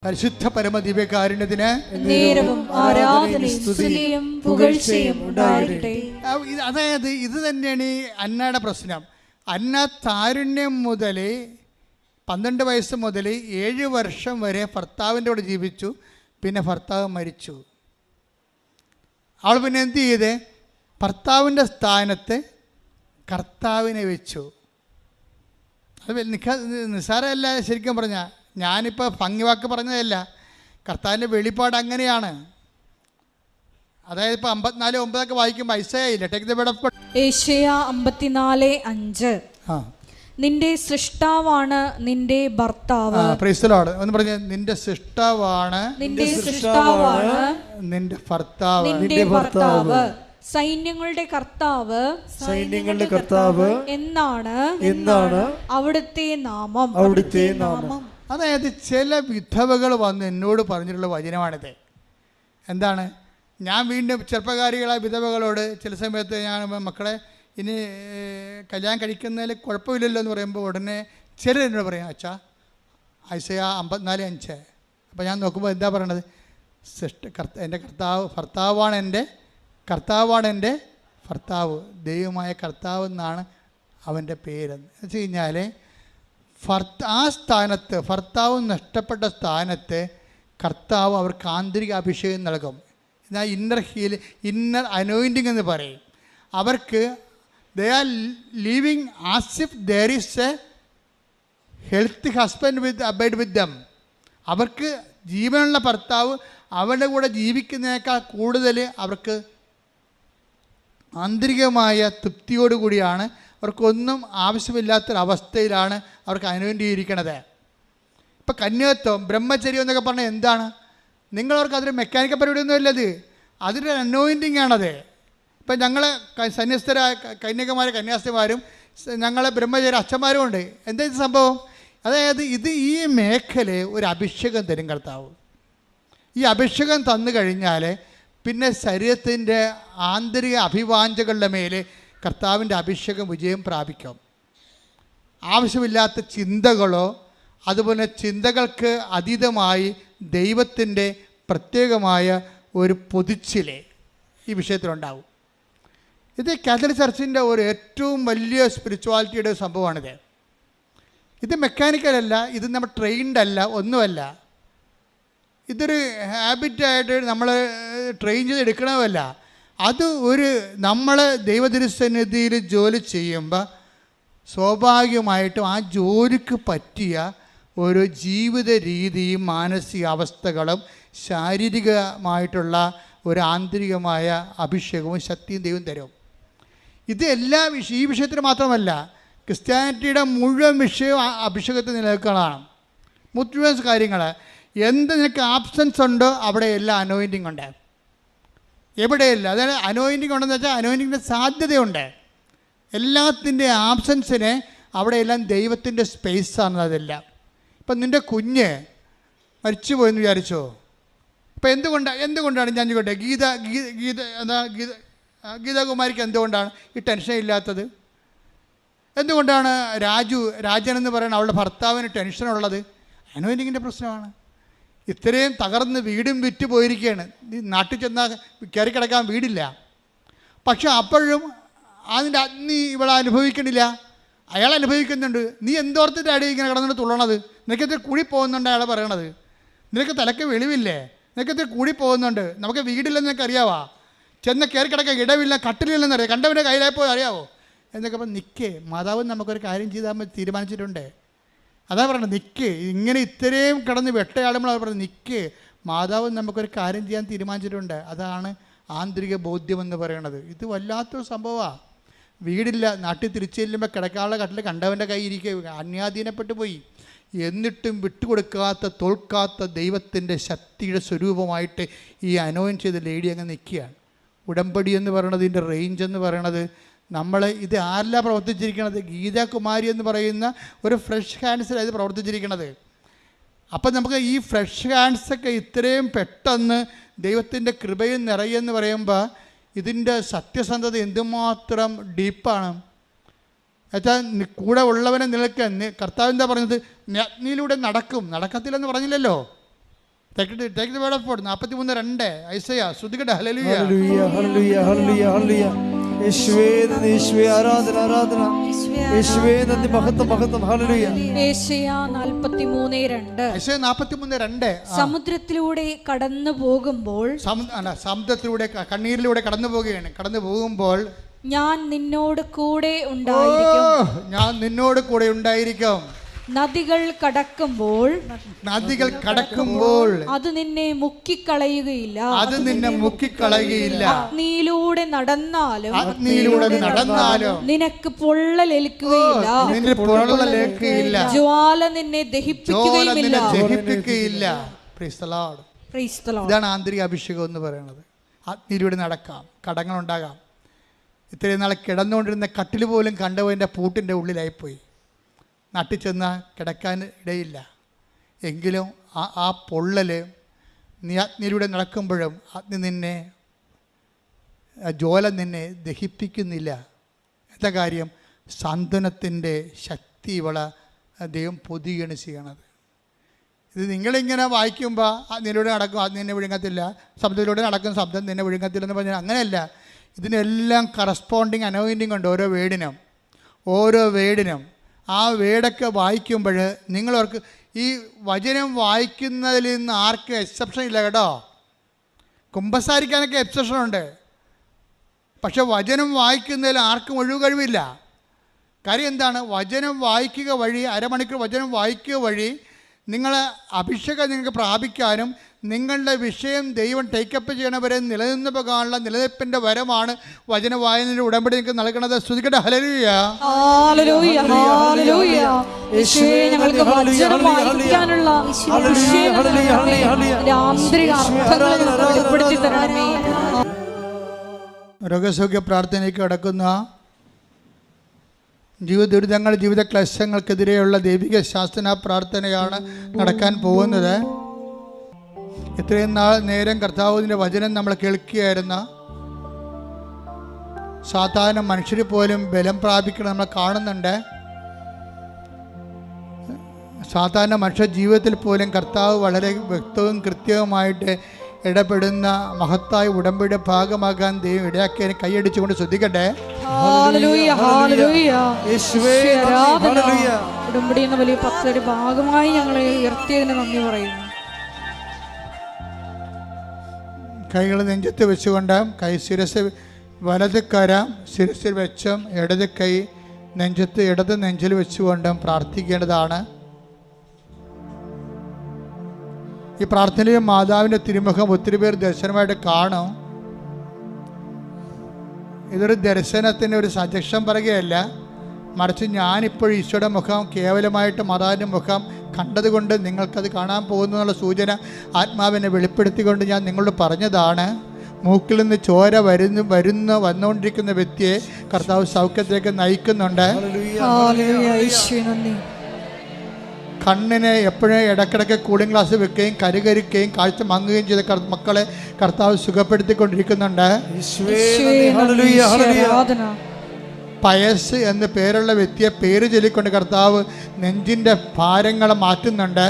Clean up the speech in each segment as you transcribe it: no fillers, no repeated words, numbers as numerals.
പരിശുദ്ധ പരമദിവ്യകാരുണ്യത്തിന് നേരവും ആരാധനയും സ്തുതിയും പുകഴ്ചയും ഉണ്ടാകട്ടെ. അതായത് ഇത് തന്നെയാണ് ഈ അന്നയുടെ പ്രശ്നം. അന്ന താരുണ്യം മുതൽ 12 വയസ്സ് മുതൽ 7 വർഷം വരെ ഭർത്താവിൻ്റെ കൂടെ ജീവിച്ചു. പിന്നെ ഭർത്താവ് മരിച്ചു. അവൾ പിന്നെ എന്ത് ചെയ്ത് ഭർത്താവിൻ്റെ സ്ഥാനത്ത് കർത്താവിനെ വെച്ചു. അത് നിസ്സാരമല്ല. ശരിക്കും പറഞ്ഞാൽ ഞാനിപ്പോൾ ഭംഗിവാക്ക് പറഞ്ഞതല്ല, കർത്താവിൻ്റെ വെളിപ്പാട് അങ്ങനെയാണ്. അതായത് ഇപ്പോൾ 54:9 വായിക്കുമ്പോൾ ഐസയായില്ല. Take the word of God. യേശയ്യാ 54:5. നിന്റെ സൃഷ്ടാവാണ് നിന്റെ ഭർത്താവ്. Praise the Lord. ഒന്ന് പറഞ്ഞേ, നിന്റെ സൃഷ്ടാവാണ് നിന്റെ ഭർത്താവ്. സൈന്യങ്ങളുടെ കർത്താവ് എന്നാണ് അവിടുത്തെ നാമം. അതായത് ചില വിധവകൾ വന്ന് എന്നോട് പറഞ്ഞിട്ടുള്ള വചനമാണിത്. എന്താണ്? ഞാൻ വീണ്ടും ചെറുപ്പക്കാരികളായ വിധവകളോട് ചില സമയത്ത് ഞാൻ മക്കളെ ഇനി കല്യാണം കഴിക്കുന്നതിൽ കുഴപ്പമില്ലല്ലോ എന്ന് പറയുമ്പോൾ ഉടനെ ചിലർ എന്നോട് പറയും, അച്ഛാ ഐസയ്യാ 54:5. അപ്പോൾ ഞാൻ നോക്കുമ്പോൾ എന്താ പറയണത്? എൻ്റെ കർത്താവാണ് എൻ്റെ ഭർത്താവ്, ദൈവമായ കർത്താവ് എന്നാണ് അവൻ്റെ പേരെന്ന് വെച്ച് കഴിഞ്ഞാൽ ആ സ്ഥാനത്ത്, ഭർത്താവ് നഷ്ടപ്പെട്ട സ്ഥാനത്ത് കർത്താവ് അവർക്ക് ആന്തരിക അഭിഷേകം നൽകും. എന്നാൽ ഇന്നർ അനോയിൻറ്റിങ് എന്ന് പറയും. അവർക്ക് they are living as if there is A healthy husband abide വിത്ത് ദം. അവർക്ക് ജീവനുള്ള ഭർത്താവ് അവരുടെ കൂടെ ജീവിക്കുന്നതിനേക്കാൾ കൂടുതൽ അവർക്ക് ആന്തരികമായ തൃപ്തിയോടുകൂടിയാണ്. അവർക്കൊന്നും ആവശ്യമില്ലാത്തൊരവസ്ഥയിലാണ് അവർക്ക് അനുഭവിച്ചിരിക്കണത്. ഇപ്പം കന്യകത്വം, ബ്രഹ്മചര്യം എന്നൊക്കെ പറഞ്ഞാൽ എന്താണ്? നിങ്ങളവർക്ക് അതൊരു മെക്കാനിക്കൽ പരിപാടിയൊന്നും അല്ലത്, അതൊരു അനോയിൻറ്റിങ് ആണത്. ഇപ്പം ഞങ്ങൾ സന്യസ്തരായ കന്യാസ്ത്രീമാരും ഞങ്ങളെ ബ്രഹ്മചര്യ അച്ഛന്മാരും ഉണ്ട്. എന്താ ഇത് സംഭവം? അതായത് ഈ മേഖലയെ ഒരു അഭിഷേകം തരും കർത്താവ്. ഈ അഭിഷേകം തന്നു കഴിഞ്ഞാൽ പിന്നെ ശരീരത്തിൻ്റെ ആന്തരിക അഭിവാഞ്ചകളുടെ മേലെ കർത്താവിൻ്റെ അഭിഷേകം വിജയം പ്രാപിക്കും. ആവശ്യമില്ലാത്ത ചിന്തകളോ അതുപോലെ ചിന്തകൾക്ക് അതീതമായി ദൈവത്തിൻ്റെ പ്രത്യേകമായ ഒരു പൊതിച്ചിലെ ഈ വിഷയത്തിലുണ്ടാവും. ഇത് കാത്തലിക് ചർച്ചിൻ്റെ ഒരു ഏറ്റവും വലിയ സ്പിരിച്വാലിറ്റിയുടെ സംഭവമാണിത്. ഇത് മെക്കാനിക്കലല്ല, ഇത് നമ്മൾ ട്രെയിൻഡ് അല്ല, ഒന്നുമല്ല. ഇതൊരു ഹാബിറ്റായിട്ട് നമ്മൾ ട്രെയിൻ ചെയ്ത് എടുക്കണമല്ല. അത് നമ്മൾ ദൈവതിരുസന്നിധിയിൽ ജോലി ചെയ്യുമ്പോൾ സ്വാഭാവികമായിട്ടും ആ ജോലിക്ക് പറ്റിയ ഒരു ജീവിത രീതിയും മാനസിക അവസ്ഥകളും ശാരീരികമായിട്ടുള്ള ഒരു ആന്തരികമായ അഭിഷേകവും ശക്തിയും ദൈവം തരും. ഇത് ഈ വിഷയത്തിന് മാത്രമല്ല, ക്രിസ്ത്യാനിറ്റിയുടെ മുഴുവൻ വിഷയവും അഭിഷേകത്തിൽ നിലനിൽക്കുന്നതാണ്. മുഴുവൻ കാര്യങ്ങൾ എന്ത് നിനക്ക് ആബ്സെൻസ് ഉണ്ടോ അവിടെ എല്ലാം അനോയിൻറ്റിങ് ഉണ്ട്. എവിടെയല്ല, അതായത് അനോയിൻറ്റിങ് ഉണ്ടെന്ന് വെച്ചാൽ അനോയിൻറ്റിങ്ങിൻ്റെ സാധ്യതയുണ്ട്. എല്ലാത്തിൻ്റെ ആബ്സെൻസിന് അവിടെയെല്ലാം ദൈവത്തിൻ്റെ സ്പേസാണ് അതെല്ലാം. ഇപ്പം നിൻ്റെ കുഞ്ഞ് മരിച്ചു പോയെന്ന് വിചാരിച്ചോ? ഇപ്പം എന്തുകൊണ്ടാണ് ഞാൻ ചോട്ടെ, ഗീതാകുമാരിക്ക് എന്തുകൊണ്ടാണ് ഈ ടെൻഷൻ ഇല്ലാത്തത്? എന്തുകൊണ്ടാണ് രാജൻ എന്ന് പറയുന്ന അവളുടെ ഭർത്താവിന് ടെൻഷനുള്ളത്? അനോയിൻറ്റിങ്ങിൻ്റെ പ്രശ്നമാണ്. ഇത്രയും തകർന്ന് വീടും വിറ്റ് പോയിരിക്കുകയാണ്. നാട്ടിൽ ചെന്നാൽ കയറി കിടക്കാൻ വീടില്ല. പക്ഷെ അപ്പോഴും അതിൻ്റെ അഗ്നി ഇവിടെ അനുഭവിക്കണില്ല, അയാൾ അനുഭവിക്കുന്നുണ്ട്. നീ എന്തോർത്തിട്ട് അടി ഇങ്ങനെ കിടന്നിട്ട് തുള്ളണത്? നിനക്കത്ര കൂടി പോകുന്നുണ്ട് അയാൾ പറയണത്. നിനക്ക് തലക്ക് വെളിവില്ലേ? നിനക്കത്ര കൂടി പോകുന്നുണ്ട്. നമുക്ക് വീടില്ലെന്ന് നിനക്ക് അറിയാവാ? ചെന്ന് കയറി കിടക്കാൻ ഇടവില്ല, കട്ടിലില്ലെന്നറിയാം, കണ്ടവൻ്റെ കയ്യിലായപ്പോൾ അറിയാവോ എന്നൊക്കെ. അപ്പം നിൽക്കേ, മാതാവ് നമുക്കൊരു കാര്യം ചെയ്താൽ തീരുമാനിച്ചിട്ടുണ്ട്. അതാ പറയണത്, നിൽക്ക്. ഇങ്ങനെ ഇത്രയും കിടന്ന് വെട്ടയാടുമ്പോൾ അവർ പറഞ്ഞു നിൽക്ക്, മാതാവ് നമുക്കൊരു കാര്യം ചെയ്യാൻ തീരുമാനിച്ചിട്ടുണ്ട്. അതാണ് ആന്തരിക ബോധ്യമെന്ന് പറയണത്. ഇത് വല്ലാത്തൊരു സംഭവമാണ്. വീടില്ല, നാട്ടിൽ തിരിച്ചു ചെല്ലുമ്പോൾ കിടക്കാനുള്ള കട്ടിൽ കണ്ടവൻ്റെ കൈ ഇരിക്കുക, അന്യാധീനപ്പെട്ടു പോയി. എന്നിട്ടും വിട്ടുകൊടുക്കാത്ത, തോൽക്കാത്ത ദൈവത്തിൻ്റെ ശക്തിയുടെ സ്വരൂപമായിട്ട് ഈ അനോയിൻ ചെയ്ത ലേഡി അങ്ങ് നിൽക്കുകയാണ്. ഉടമ്പടി എന്ന് പറയണത്, ഇതിൻ്റെ റേഞ്ച് എന്ന് പറയണത്, നമ്മൾ ഇത് ആരല്ല പ്രവർത്തിച്ചിരിക്കണത്? ഗീതാകുമാരി എന്ന് പറയുന്ന ഒരു ഫ്രഷ് ഹാൻഡ്സിലാണ് ഇത് പ്രവർത്തിച്ചിരിക്കണത്. അപ്പം നമുക്ക് ഈ ഫ്രഷ് ഹാൻഡ്സൊക്കെ ഇത്രയും പെട്ടെന്ന് ദൈവത്തിൻ്റെ കൃപയും നിറയെന്ന് പറയുമ്പോൾ ഇതിൻ്റെ സത്യസന്ധത എന്തുമാത്രം ഡീപ്പാണ്. എന്നുവെച്ചാൽ കൂടെ ഉള്ളവനെ നിലയ്ക്ക് കർത്താവ് എന്താ പറഞ്ഞത്? അഗ്നിയിലൂടെ നടക്കത്തില്ലെന്ന് പറഞ്ഞില്ലല്ലോ. Take the word of God. 43:2 Isaiah സ്തുതിക്കട്ടെ. ഹല്ലേലൂയ. ഹല്ലേലൂയ ഹല്ലേലൂയ ഹല്ലേലൂയ ഹല്ലേലൂയ. യേശുവേ നന്ദി, യേശുവേ ആരാധന ആരാധന, യേശുവേ നന്ദി, മഹത്വം മഹത്വം. ഹല്ലേലൂയ. യേശയ്യ 43:2 ഐസയ 43:2 സമുദ്രത്തിലൂടെ കടന്നു പോകുമ്പോൾ സമുദ്രത്തിലൂടെ കണ്ണീരിലൂടെ കടന്നു പോകുമ്പോൾ ഞാൻ നിന്നോട് കൂടെ ഉണ്ടായിരിക്കും. ഞാൻ നിന്നോട് കൂടെ ഉണ്ടായിരിക്കും. നദികൾ കടക്കുമ്പോൾ അത് നിന്നെ മുക്കിക്കളയുകയില്ല. അഗ്നിയിലൂടെ നടന്നാലും നിനക്ക് പൊള്ളലേൽക്കുകയില്ല. ജ്വാല നിന്നെ ദഹിപ്പിക്കുകയുമില്ല. ഇതാണ് ആന്തരിക അഭിഷേകം എന്ന് പറയുന്നത്. അഗ്നിയിലൂടെ നടക്കാം, കടങ്ങളുണ്ടാകാം. ഇത്രയും നാളെ കിടന്നുകൊണ്ടിരുന്ന കട്ടിൽ പോലും കണ്ടവൻ്റെ പൂട്ടിൻ്റെ ഉള്ളിലായിപ്പോയി. നാട്ടിൽ ചെന്നാൽ കിടക്കാൻ ഇടയില്ല. എങ്കിലും ആ പൊള്ളൽ നീ അഗ്നിയിലൂടെ നടക്കുമ്പോഴും ജ്വാല നിന്നെ ദഹിപ്പിക്കുന്നില്ല. എന്താ കാര്യം? സാന്ത്വനത്തിൻ്റെ ശക്തി ദൈവം പൊതിയാണ് ചെയ്യണത്. ഇത് നിങ്ങളിങ്ങനെ വായിക്കുമ്പോൾ അഗ്നിയിലൂടെ നടക്കും, അഗ്നി നിന്നെ വിഴുങ്ങത്തില്ല, ശബ്ദത്തിലൂടെ നടക്കും, ശബ്ദം നിന്നെ വിഴുങ്ങത്തില്ലെന്ന് പറഞ്ഞാൽ അങ്ങനെയല്ല. ഇതിനെല്ലാം കറസ്പോണ്ടിങ് അനോയിൻറ്റിങ് ഉണ്ട് ഓരോ വേടിനും. ആ വേടൊക്കെ വായിക്കുമ്പോൾ നിങ്ങളവർക്ക് ഈ വചനം വായിക്കുന്നതിൽ നിന്ന് ആർക്കും എക്സെപ്ഷൻ ഇല്ല കേട്ടോ. കുമ്പസാരിക്കാനൊക്കെ എക്സെപ്ഷനുണ്ട്, പക്ഷെ വചനം വായിക്കുന്നതിൽ ആർക്കും ഒഴിവ് കഴിവില്ല. കാര്യം എന്താണ്? വചനം വായിക്കുക വഴി, അരമണിക്കൂർ വചനം വായിക്കുക വഴി നിങ്ങളെ അഭിഷേകം നിങ്ങൾക്ക് പ്രാപിക്കാനും നിങ്ങളുടെ വിഷയം ദൈവം ടേക്കപ്പ് ചെയ്യണവരെ നിലനിന്ന് പോകാനുള്ള നിലനിൽപ്പിൻ്റെ വരമാണ് വചന വായനയുടെ ഉടമ്പടി നിങ്ങൾക്ക് നൽകണത്. സ്തുതിക്കട്ടെ. ഹല്ലേലൂയ. ഞങ്ങൾക്ക് വചനം വായിക്കാനുള്ള ആന്തരിക അർത്ഥങ്ങൾ വെളിപ്പെടുത്തി തരണമേ. രോഗസൗഖ്യ പ്രാർത്ഥനയ്ക്ക് കടക്കുന്ന ജീവിത ദുരിതങ്ങൾ, ജീവിത ക്ലേശങ്ങൾക്കെതിരെയുള്ള ദൈവിക ശാസ്ത്ര പ്രാർത്ഥനയാണ് നടക്കാൻ പോകുന്നത്. ഇത്രയും നേരം കർത്താവിൻ്റെ വചനം നമ്മൾ കേൾക്കുകയായിരുന്ന സാധാരണ മനുഷ്യർ പോലും ബലം പ്രാപിക്കണം നമ്മൾ കാണുന്നുണ്ട്. സാധാരണ മനുഷ്യ ജീവിതത്തിൽ പോലും കർത്താവ് വളരെ വ്യക്തവും കൃത്യവുമായിട്ട് ഇടപെടുന്ന മഹത്തായ ഉടമ്പടിയുടെ ഭാഗമാകാൻ ദൈവം ഇടയാക്കിയതിനെ കൈയടിച്ചുകൊണ്ട് ശ്രദ്ധിക്കട്ടെ. ഉടമ്പടി എന്ന വലിയ പദ്ധതിയുടെ ഭാഗമായി ഞങ്ങളെ ഉയർത്തിയതിന് നന്ദി പറയുന്നു. കൈകൾ നെഞ്ചത്ത് വെച്ചുകൊണ്ട് ശിരസ് വലത് കര ശിരസിൽ വെച്ചും ഇടത് കൈ ഇടത് നെഞ്ചിൽ വെച്ചുകൊണ്ടും പ്രാർത്ഥിക്കേണ്ടതാണ്. ഈ പ്രാർത്ഥനയിൽ മാതാവിൻ്റെ തിരുമുഖം ഒത്തിരി പേർ ദർശനമായിട്ട് കാണും. ഇതൊരു ദർശനത്തിൻ്റെ ഒരു സജഷൻ പറയുകയല്ല, മറിച്ച് ഞാനിപ്പോൾ ഈശോയുടെ മുഖം കേവലമായിട്ട് മാതാവിൻ്റെ മുഖം കണ്ടതുകൊണ്ട് നിങ്ങൾക്കത് കാണാൻ പോകുന്നു എന്നുള്ള സൂചന ആത്മാവിനെ വെളിപ്പെടുത്തിക്കൊണ്ട് ഞാൻ നിങ്ങളോട് പറഞ്ഞതാണ്. മൂക്കിൽ നിന്ന് ചോര വന്നുകൊണ്ടിരിക്കുന്ന വ്യക്തിയെ കർത്താവ് സൗഖ്യത്തിലേക്ക് നയിക്കുന്നുണ്ട്. കണ്ണിനെ എപ്പോഴും ഇടയ്ക്കിടയ്ക്ക് കൂളിംഗ് ഗ്ലാസ് വെക്കുകയും കരുകരിക്കുകയും കാഴ്ച മങ്ങുകയും ചെയ്ത മക്കളെ കർത്താവ് സുഖപ്പെടുത്തിക്കൊണ്ടിരിക്കുന്നുണ്ട്. പയസ് എന്ന് പേരുള്ള വ്യക്തിയെ പേര് ചൊല്ലിക്കൊണ്ട് കർത്താവ് നെഞ്ചിൻ്റെ ഭാരങ്ങളെ മാറ്റുന്നുണ്ട്.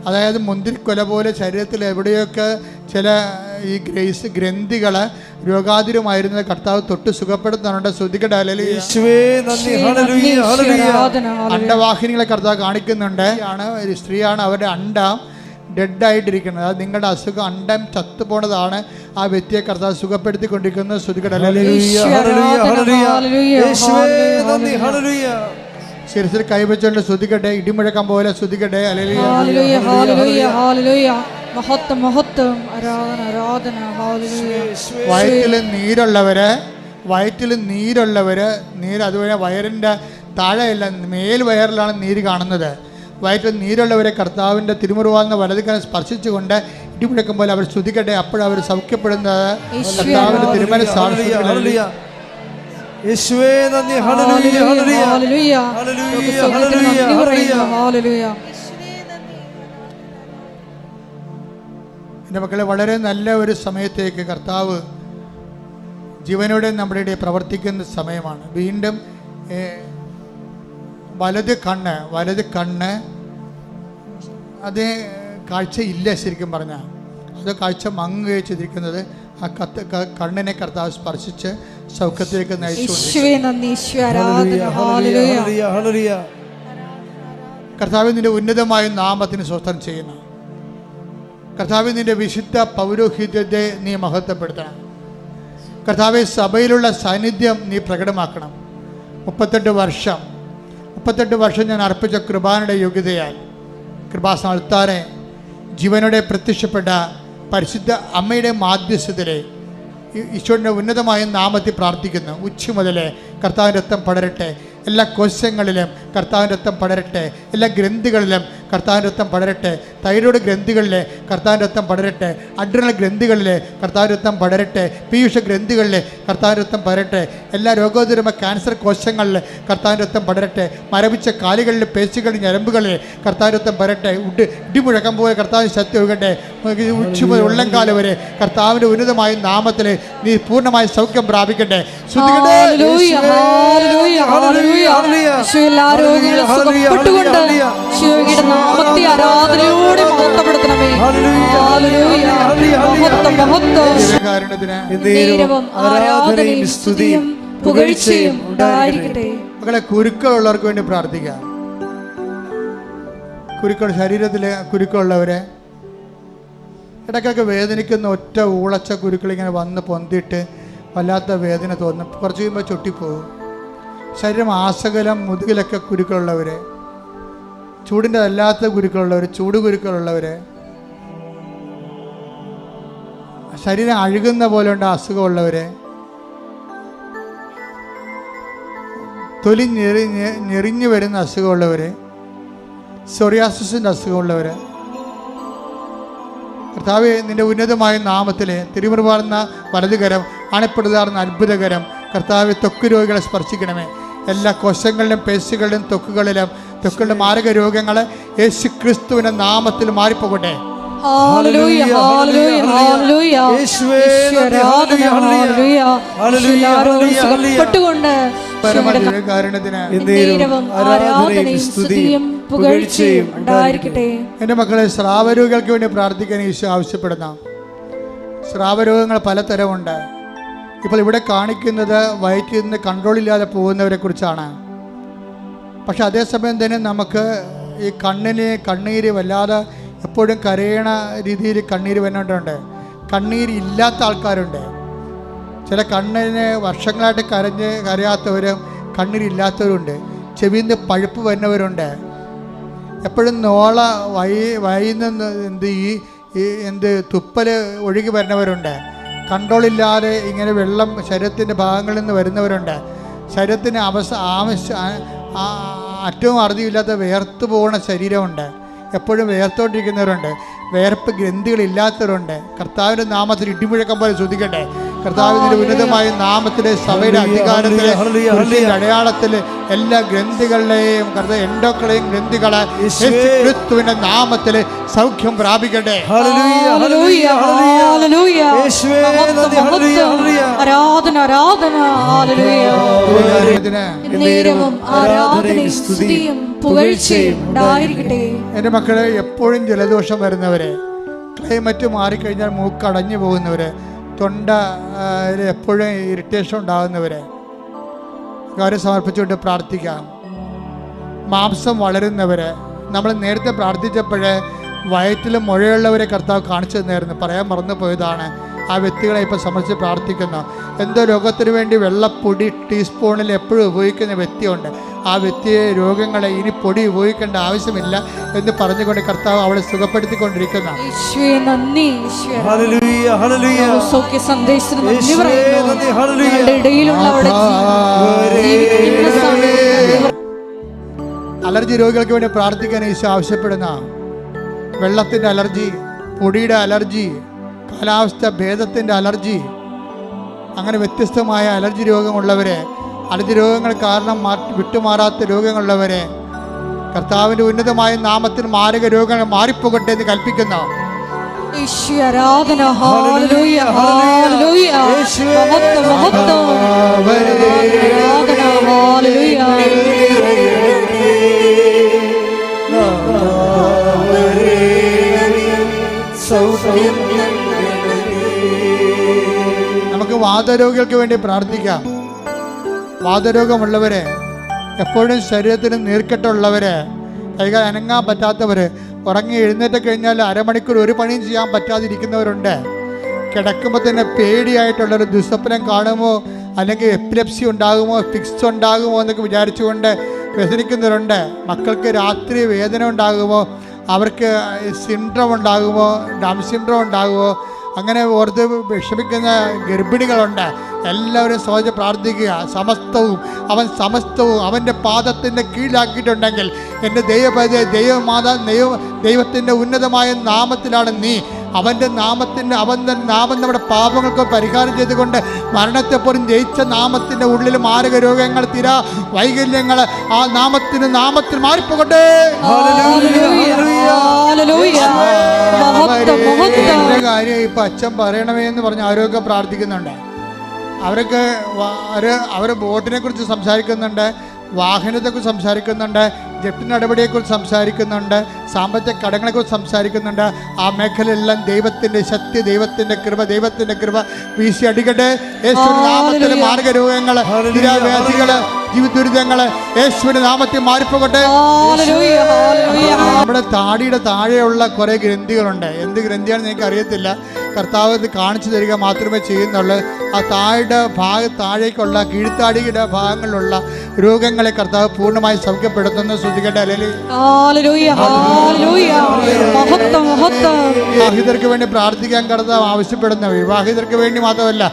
അതായത് മുന്തിരിക്കൊല പോലെ ശരീരത്തിൽ എവിടെയൊക്കെ ചില ഈ ഗ്രന്ഥികൾ രോഗാതുരമായിരുന്നത് കർത്താവ് തൊട്ട് സുഖപ്പെടുത്തുന്നുണ്ട്. ശ്രദ്ധിക്കട്ടെ. അണ്ടവാഹിനികളെ കർത്താവ് കാണിക്കുന്നുണ്ട്. ഒരു സ്ത്രീയാണ്, അവരുടെ അണ്ടം ഡെഡായിട്ടിരിക്കുന്നത്. അത് നിങ്ങളുടെ അസുഖം അണ്ടം ചത്തുപോണതാണ്. ആ വ്യക്തിയെ കർത്താവ് സുഖപ്പെടുത്തിക്കൊണ്ടിരിക്കുന്നത്. ശ്രദ്ധിക്കട്ടെ. ശിരസിൽ കൈവച്ചുകൊണ്ട് ശ്രദ്ധിക്കട്ടെ. ഇടിമുഴക്കം പോലെ ശ്രദ്ധിക്കട്ടെ. വയറ്റിൽ നീരുള്ളവര് അതുപോലെ വയറിൻ്റെ താഴെയല്ല മേൽ വയറിലാണ് നീര് കാണുന്നത്. വയറ്റിൽ നീരുള്ളവരെ കർത്താവിൻ്റെ തിരുമുറിവാർന്ന വലതുകരം സ്പർശിച്ചുകൊണ്ട് ഇടിമുഴക്കം പോലെ അവർ ശ്രദ്ധിക്കട്ടെ. അപ്പോഴവർ സൗഖ്യപ്പെടുന്നത് കർത്താവിൻ്റെ തിരുമല സാക്ഷികളാണ്. എൻ്റെ മക്കളെ, വളരെ നല്ല ഒരു സമയത്തേക്ക് കർത്താവ് ജീവനോടെ നമ്മുടെ ഇടയിൽ പ്രവർത്തിക്കുന്ന സമയമാണ്. വീണ്ടും വലത് കണ്ണ് അത് കാഴ്ചയില്ല ശരിക്കും പറഞ്ഞാൽ. അത് കാഴ്ച മങ്ങുകയോ ചെയ്തിരിക്കുന്നത്. ആ കണ്ണിനെ കർത്താവ് സ്പർശിച്ച് സൗഖ്യത്തിലേക്ക് നയിച്ചു. കർത്താവ് നിന്റെ ഉന്നതമായ നാമത്തിന് സ്വസ്ഥം ചെയ്യുന്നു. കർത്താവ് നിന്റെ വിശുദ്ധ പൗരോഹിത്യത്തെ നീ മഹത്വപ്പെടുത്തണം. കർത്താവ് സഭയിലുള്ള സാന്നിധ്യം നീ പ്രകടമാക്കണം. 38 വർഷം ഞാൻ അർപ്പിച്ച കൃപാനയുടെ യോഗ്യതയാൽ കൃപാസ്ഥാനത്താറെ ജീവനോടെ പ്രത്യക്ഷപ്പെട്ട പരിശുദ്ധ അമ്മയുടെ മാധ്യസ്ഥതയിലെ ഈശോയുടെ ഉന്നതമായ നാമത്തിൽ പ്രാർത്ഥിക്കുന്നു. ഉച്ച മുതലേ കർത്താവിൻ്റെ രക്തം പടരട്ടെ. എല്ലാ കോശങ്ങളിലും കർത്താവിൻ്റെ രക്തം പടരട്ടെ. എല്ലാ ഗ്രന്ഥികളിലും കർത്താവിൻ്റെ രക്തം പടരട്ടെ. തൈറോയ്ഡ് ഗ്രന്ഥികളിലെ കർത്താവിൻ്റെ രക്തം പടരട്ടെ. അഡ്രിനൽ ഗ്രന്ഥികളിലെ കർത്താവിൻ്റെ രക്തം പടരട്ടെ. പീയൂഷ ഗ്രന്ഥികളിലെ കർത്താവിൻ്റെ രക്തം പടരട്ടെ. എല്ലാ രോഗോത്തരമായ ക്യാൻസർ കോശങ്ങളിൽ കർത്താവിൻ്റെ രക്തം പടരട്ടെ. മരവിച്ച കാലുകളിലെ പേശികളിൽ ഞരമ്പുകളിൽ കർത്താവിൻ്റെ രക്തം പടരട്ടെ. ഇടിമുഴക്കം പോലെ കർത്താവിന് ശക്തി ഒഴുകട്ടെ. ഉച്ച മുതൽ ഉള്ളംകാലം വരെ കർത്താവിൻ്റെ ഉന്നതമായ നാമത്തിൽ നീ പൂർണ്ണമായ സൗഖ്യം പ്രാപിക്കട്ടെ. മക്കളെ, കുരുക്കളുള്ളവർക്ക് വേണ്ടി പ്രാർത്ഥിക്കാം. കുരുക്കൾ, ശരീരത്തിലെ കുരുക്കളുള്ളവരെ, ഇടയ്ക്കൊക്കെ വേദനിക്കുന്ന ഒറ്റ ഊളച്ച കുരുക്കൾ ഇങ്ങനെ വന്ന് പൊന്തിയിട്ട് വല്ലാത്ത വേദന തോന്നും. കുറച്ച് കഴിയുമ്പോൾ ചൊട്ടിപ്പോകും. ശരീരം ആസകലം മുതുകിലൊക്കെ കുരുക്കളുള്ളവർ, ചൂടിൻ്റെ അല്ലാത്ത കുരുക്കളുള്ളവർ, ചൂട് കുരുക്കളുള്ളവർ, ശരീരം അഴുകുന്ന പോലെ ഉണ്ട് അസുഖമുള്ളവർ, തൊലി ഞെറിഞ്ഞു വരുന്ന അസുഖമുള്ളവർ, സോറിയാസിസിൻ്റെ അസുഖമുള്ളവർ, കർത്താവേ നിൻ്റെ ഉന്നതമായ നാമത്തിലെ തിരുമുറുപാർന്ന വലതുകരം, അണപ്പെടുതാർന്ന അത്ഭുതകരം കർത്താവെ ത്വക്ക് രോഗികളെ സ്പർശിക്കണമേ. എല്ലാ കോശങ്ങളിലും പേശികളിലും ത്വക്കുകളുടെ മാരക രോഗങ്ങൾ യേശു ക്രിസ്തുവിൻ്റെ നാമത്തിൽ മാറിപ്പോകട്ടെ. എന്റെ മക്കളെ, സ്രാവരോഗികൾക്ക് വേണ്ടി പ്രാർത്ഥിക്കാൻ ഈശോ ആവശ്യപ്പെടുന്ന സ്രാവരോഗങ്ങൾ പലതരമുണ്ട്. ഇപ്പോൾ ഇവിടെ കാണിക്കുന്നത് വയറ്റിൽ നിന്ന് കൺട്രോളില്ലാതെ പോകുന്നവരെ കുറിച്ചാണ്. പക്ഷെ അതേസമയം തന്നെ നമുക്ക് ഈ കണ്ണീര് വല്ലാതെ എപ്പോഴും കരയണ രീതിയിൽ കണ്ണീര് വന്നിട്ടുണ്ട്. കണ്ണീര് ഇല്ലാത്ത ആൾക്കാരുണ്ട്. ചില കണ്ണിന് വർഷങ്ങളായിട്ട് കരയാത്തവരും കണ്ണീരില്ലാത്തവരുണ്ട്. ചെവിയിൽ നിന്ന് പഴുപ്പ് വരുന്നവരുണ്ട്. എപ്പോഴും നോള വൈന്ന് തുപ്പൽ ഒഴുകി വരുന്നവരുണ്ട്. കൺട്രോളില്ലാതെ ഇങ്ങനെ വെള്ളം ശരീരത്തിൻ്റെ ഭാഗങ്ങളിൽ നിന്ന് വരുന്നവരുണ്ട്. ശരീരത്തിന് അറ്റവും അറുതിയില്ലാത്ത വേർത്ത് പോകുന്ന ശരീരമുണ്ട്. എപ്പോഴും വേർത്തോണ്ടിരിക്കുന്നവരുണ്ട്. വേർപ്പ് ഗ്രന്ഥികളില്ലാത്തവരുണ്ട്. കർത്താവിൻ്റെ നാമത്തിൽ ഇടിമുഴക്കം പോലെ ശ്രദ്ധിക്കട്ടെ. കർത്താവിൻ്റെ ഉന്നതമായ നാമത്തിലെ സഭയുടെ അധികാരത്തിലെ അടയാളത്തിലെ എല്ലാ ഗ്രന്ഥികളുടെയും എൻഡോക്കളെയും ഗ്രന്ഥികളെ ക്രിസ്തുവിന്റെ നാമത്തിൽ സൗഖ്യം പ്രാപിക്കട്ടെ. എന്റെ മക്കളെ, എപ്പോഴും ജലദോഷം വരുന്നവരെ, ക്ലൈമറ്റ് മാറിക്കഴിഞ്ഞാൽ മൂക്കടഞ്ഞു പോകുന്നവര്, തൊണ്ട എപ്പോഴും ഇറിറ്റേഷൻ ഉണ്ടാകുന്നവരെ കാര്യം സമർപ്പിച്ചുകൊണ്ട് പ്രാർത്ഥിക്കാം. മാംസം വളരുന്നവര്, നമ്മൾ നേരത്തെ പ്രാർത്ഥിച്ചപ്പോഴേ വയറ്റിലും മുഴയുള്ളവരെ കർത്താവ് കാണിച്ചു തന്നായിരുന്നു. പറയാൻ മറന്നു പോയതാണ്. ആ വ്യക്തികളെ ഇപ്പോൾ സമർപ്പിച്ച് പ്രാർത്ഥിക്കുന്നു. എന്തോ രോഗത്തിന് വേണ്ടി വെള്ളപ്പൊടി ടീസ്പൂണിൽ എപ്പോഴും ഉപയോഗിക്കുന്ന വ്യക്തിയുണ്ട്. ആ വ്യക്തിയെ രോഗങ്ങളെ ഇനി പൊടി ഉപയോഗിക്കേണ്ട ആവശ്യമില്ല എന്ന് പറഞ്ഞുകൊണ്ട് കർത്താവ് അവളെ സുഖപ്പെടുത്തിക്കൊണ്ടിരിക്കുന്ന അലർജി രോഗികൾക്ക് വേണ്ടി പ്രാർത്ഥിക്കാൻ ഈശോ ആവശ്യപ്പെടുന്ന വെള്ളത്തിൻ്റെ അലർജി, പൊടിയുടെ അലർജി, കാലാവസ്ഥ ഭേദത്തിൻ്റെ അലർജി, അങ്ങനെ വ്യത്യസ്തമായ അലർജി രോഗമുള്ളവരെ, അലർജി രോഗങ്ങൾ കാരണം വിട്ടുമാറാത്ത രോഗങ്ങളുള്ളവരെ കർത്താവിൻ്റെ ഉന്നതമായ നാമത്തിൽ മാരക രോഗങ്ങൾ മാറിപ്പോകട്ടെ എന്ന് കൽപ്പിക്കുന്നു. നമുക്ക് വാതരോഗികൾക്ക് വേണ്ടി പ്രാർത്ഥിക്കാം. വാതരോഗമുള്ളവരെ, എപ്പോഴും ശരീരത്തിന് നീർക്കെട്ടുള്ളവരെ, കൈകൾ അനങ്ങാൻ പറ്റാത്തവർ, ഉറങ്ങി എഴുന്നേറ്റ് കഴിഞ്ഞാൽ അരമണിക്കൂർ ഒരു പണിയും ചെയ്യാൻ പറ്റാതിരിക്കുന്നവരുണ്ട്. കിടക്കുമ്പോൾ തന്നെ പേടിയായിട്ടുള്ളൊരു ദുസ്വപ്നം കാണുമോ, അല്ലെങ്കിൽ എപ്പിലെപ്സി ഉണ്ടാകുമോ, ഫിക്സ് ഉണ്ടാകുമോ എന്നൊക്കെ വിചാരിച്ചുകൊണ്ട് വ്യസനിക്കുന്നവരുണ്ട്. മക്കൾക്ക് രാത്രി വേദന ഉണ്ടാകുമോ, അവർക്ക് സിൻഡ്രോം ഉണ്ടാകുമോ, ഡൗൺ സിൻഡ്രോം ഉണ്ടാകുമോ, അങ്ങനെ ഓർത്ത് വിഷമിക്കുന്ന ഗർഭിണികളുണ്ട്. എല്ലാവരും സഹജ പ്രാർത്ഥിക്കുക. സമസ്തവും അവൻ്റെ പാദത്തിൻ്റെ കീഴിലാക്കിയിട്ടുണ്ടെങ്കിൽ എൻ്റെ ദൈവത്തിൻ്റെ ഉന്നതമായ നാമത്തിലാണ് നീ. അവൻ്റെ നാമം നമ്മുടെ പാപങ്ങൾക്ക് പരിഹാരം ചെയ്തുകൊണ്ട് മരണത്തെപ്പോലും ജയിച്ച നാമത്തിൻ്റെ ഉള്ളിൽ മാരക രോഗങ്ങൾ, വൈകല്യങ്ങൾ ആ നാമത്തിൽ മാറിപ്പോകട്ടെ. എൻ്റെ കാര്യം ഇപ്പം അച്ഛൻ പറയണമേ എന്ന് പറഞ്ഞ് ആരോഗ്യം പ്രാർത്ഥിക്കുന്നുണ്ട്. അവർ ബോട്ടിനെ കുറിച്ച് സംസാരിക്കുന്നുണ്ട്, വാഹനത്തെക്കുറിച്ച് സംസാരിക്കുന്നുണ്ട്, ജപ്തി നടപടിയെക്കുറിച്ച് സംസാരിക്കുന്നുണ്ട്, സാമ്പത്തിക കടങ്ങളെക്കുറിച്ച് സംസാരിക്കുന്നുണ്ട്. ആ മേഖലയെല്ലാം ദൈവത്തിൻ്റെ ശക്തി, ദൈവത്തിൻ്റെ കൃപ വീശി അടിക്കട്ടെ. യേശുവിന്റെ നാമത്തിൽ മാർഗരോഗങ്ങൾ, നിരാവ്യാധികൾ, ജീവിത ദുരിതങ്ങൾ യേശുവിന്റെ നാമത്തിൽ മാറിപ്പോകട്ടെ. നമ്മുടെ താടിയുടെ താഴെയുള്ള കുറേ ഗ്രന്ഥികളുണ്ട്. എന്ത് ഗ്രന്ഥിയാണെന്ന് എനിക്ക് അറിയത്തില്ല. കർത്താവ് ഇത് കാണിച്ചു തരിക മാത്രമേ ചെയ്യുന്നുള്ളൂ. ആ താഴേക്കുള്ള കീഴ്ത്താടിയുടെ ഭാഗങ്ങളിലുള്ള രോഗങ്ങളെ കർത്താവ് പൂർണ്ണമായി സൗഖ്യപ്പെടുത്തുന്നു. ശ്രദ്ധിക്കട്ടെ. വിവാഹിതർക്ക് വേണ്ടി പ്രാർത്ഥിക്കാൻ കർത്താവ് ആവശ്യപ്പെടുന്നു. വിവാഹിതർക്ക് വേണ്ടി മാത്രമല്ല,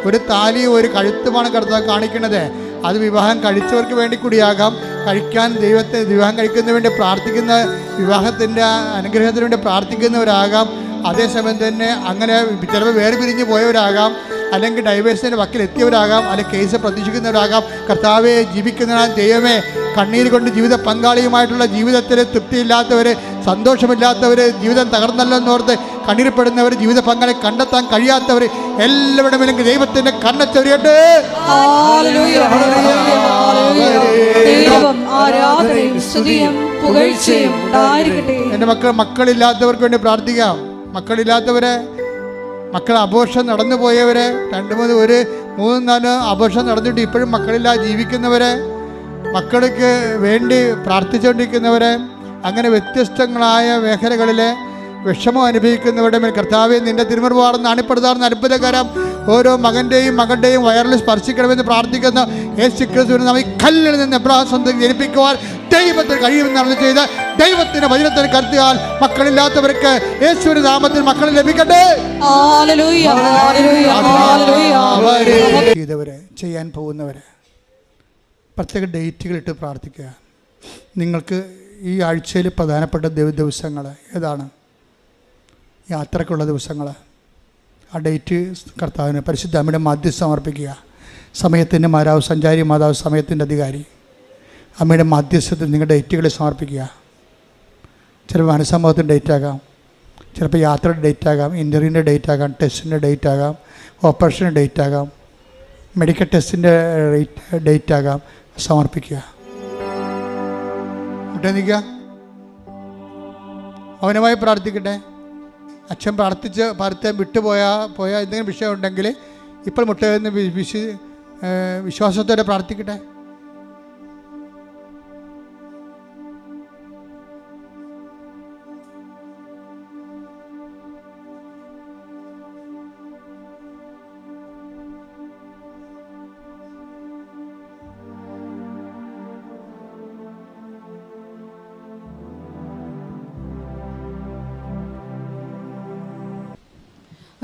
ഒരു താലിയും ഒരു കഴുത്തുമാണ് കർത്താവ് കാണിക്കുന്നത്. അത് വിവാഹം കഴിച്ചവർക്ക് വേണ്ടി കൂടിയാകാം, വിവാഹം കഴിക്കുന്നതിന് വേണ്ടി പ്രാർത്ഥിക്കുന്ന, വിവാഹത്തിൻ്റെ അനുഗ്രഹത്തിന് വേണ്ടി പ്രാർത്ഥിക്കുന്നവരാകാം. അതേസമയം തന്നെ അങ്ങനെ ചിലപ്പോൾ വേർപിരിഞ്ഞ് പോയവരാകാം, അല്ലെങ്കിൽ ഡൈവേഴ്സിൻ്റെ വക്കിലെത്തിയവരാകാം, അല്ലെങ്കിൽ കേസ് പ്രതീക്ഷിക്കുന്നവരാകാം. കർത്താവെ, ജീവിക്കുന്ന ദൈവമേ, കണ്ണീര് കൊണ്ട് ജീവിത പങ്കാളിയുമായിട്ടുള്ള ജീവിതത്തിൽ തൃപ്തിയില്ലാത്തവർ, സന്തോഷമില്ലാത്തവർ, ജീവിതം തകർന്നല്ലോന്നോർത്ത് കണ്ണീർപ്പെടുന്നവർ, ജീവിത പങ്കാളി കണ്ടെത്താൻ കഴിയാത്തവർ എല്ലാവരുടെ മേലും ദൈവത്തിന്റെ കണ്ണെച്ചൊരിയട്ടെ. എൻ്റെ മക്കളില്ലാത്തവർക്ക് വേണ്ടി പ്രാർത്ഥിക്കാം. മക്കൾ അബോർഷൻ നടന്നു പോയവരെ, 3-4 അബോർഷൻ നടന്നിട്ട് ഇപ്പോഴും മക്കളില്ലാതെ ജീവിക്കുന്നവരെ, മക്കൾക്ക് വേണ്ടി പ്രാർത്ഥിച്ചുകൊണ്ടിരിക്കുന്നവരെ, അങ്ങനെ വ്യത്യസ്തങ്ങളായ മേഖലകളിലെ വിഷമം അനുഭവിക്കുന്നവരുടെ മേൽ കർത്താവെ, നിന്റെ തിരുമുറിവാർന്ന് അണിപ്പെടുത്താറുന്ന അത്ഭുതകരം ഓരോ മകൻ്റെയും വയറിൽ സ്പർശിക്കണമെന്ന് പ്രാർത്ഥിക്കുന്ന യേശുക്രിസ്തുവിനെ നാം ഈ കല്ലിൽ നിന്ന് എബ്രാഹിം ജനിപ്പിക്കുവാൻ ദൈവത്തിന് കഴിയുമെന്നാണ് ചെയ്ത് ദൈവത്തിന്റെ വചനത്തിന് കരുത്തിയാൽ മക്കളില്ലാത്തവർക്ക് യേശുവിന്റെ നാമത്തിൽ മക്കൾ ലഭിക്കട്ടെ. ചെയ്തവരെ, ചെയ്യാൻ പോകുന്നവരെ പ്രത്യേക ഡേറ്റുകളിട്ട് പ്രാർത്ഥിക്കുക. നിങ്ങൾക്ക് ഈ ആഴ്ചയിൽ പ്രധാനപ്പെട്ട ദിവസങ്ങൾ ഏതാണ്? യാത്രക്കുള്ള ദിവസങ്ങൾ. ആ ഡേറ്റ് കർത്താവിന് പരിശുദ്ധ അമ്മയുടെ മാധ്യസ്ഥം സമർപ്പിക്കുക. സമയത്തിൻ്റെ സഞ്ചാരി മാതാവ്, സമയത്തിൻ്റെ അധികാരി, അമ്മയുടെ മാധ്യസ്ഥത്തിൽ നിങ്ങളുടെ ഡേറ്റുകൾ സമർപ്പിക്കുക. ചിലപ്പോൾ മനസ്സമ്മതത്തിൻ്റെ ഡേറ്റ് ആകാം, ചിലപ്പോൾ യാത്രയുടെ ഡേറ്റ് ആകാം, ഇൻ്റർവ്യൂവിൻ്റെ ഡേറ്റ് ആകാം, ടെസ്റ്റിൻ്റെ ഡേറ്റ് ആകാം, ഓപ്പറേഷൻ്റെ ഡേറ്റ് ആകാം, മെഡിക്കൽ ടെസ്റ്റിൻ്റെ ഡേറ്റ് ആകാം. സമർപ്പിക്കുക. നിൽക്കുക, മൗനമായി പ്രാർത്ഥിക്കട്ടെ. അച്ഛൻ പ്രാർത്ഥിച്ച് വിട്ടുപോയ എന്തെങ്കിലും വിഷയം ഉണ്ടെങ്കിൽ ഇപ്പോൾ മുട്ടയെന്ന് വിശ്വാസത്തോടെ പ്രാർത്ഥിക്കട്ടെ.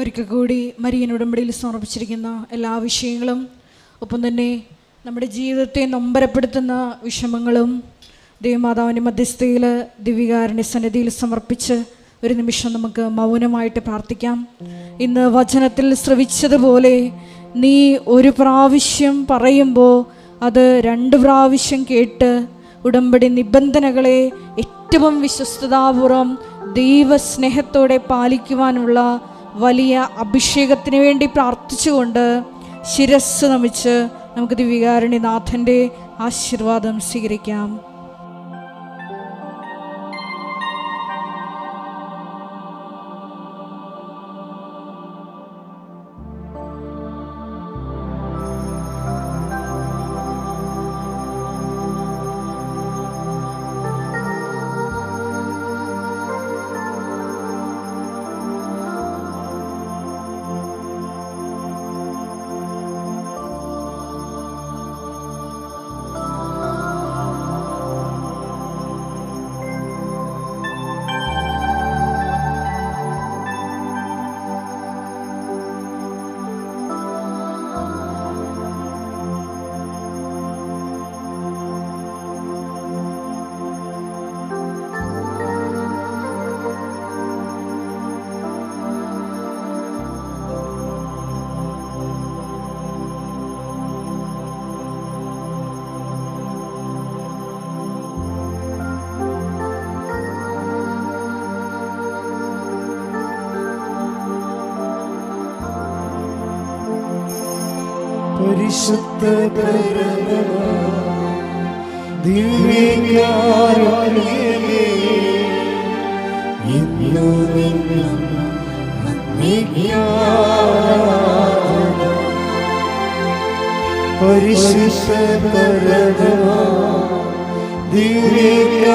ഒരിക്കൽ കൂടി മരിയൻ ഉടമ്പടിയിൽ സമർപ്പിച്ചിരിക്കുന്ന എല്ലാ വിഷയങ്ങളും, ഒപ്പം തന്നെ നമ്മുടെ ജീവിതത്തെ നൊമ്പരപ്പെടുത്തുന്ന വിഷമങ്ങളും ദേവമാതാവിൻ്റെ മധ്യസ്ഥയിൽ ദിവ്യകാരുണ്യ സന്നിധിയിൽ സമർപ്പിച്ച് ഒരു നിമിഷം നമുക്ക് മൗനമായിട്ട് പ്രാർത്ഥിക്കാം. ഇന്ന് വചനത്തിൽ ശ്രവിച്ചതുപോലെ നീ ഒരു പ്രാവശ്യം പറയുമ്പോൾ അത് 2 പ്രാവശ്യം കേട്ട് ഉടമ്പടി നിബന്ധനകളെ ഏറ്റവും വിശ്വസ്തതാപൂർവം ദൈവസ്നേഹത്തോടെ പാലിക്കുവാനുള്ള വലിയ അഭിഷേകത്തിന് വേണ്ടി പ്രാർത്ഥിച്ചുകൊണ്ട് ശിരസ്സ് നമിച്ച് നമുക്ക് ദിവ്യകാരുണ്യനാഥൻ്റെ ആശീർവാദം സ്വീകരിക്കാം. പരിശുദ്ധ ദിവ്യകാരുണ്യമേ, ഇന്നുമെന്നും അങ്ങേക്കാരാധന. പരിശുദ്ധ ദിവ്യകാരുണ്യമേ,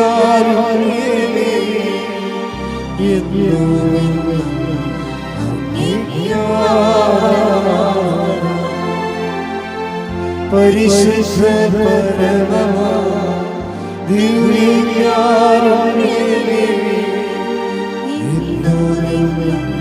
ഇന്നുമെന്നും അങ്ങേക്കാരാധന. പരിശുദ്ധ ദിവ്യകാരുണ്യമേ, ഇന്നുമെന്നും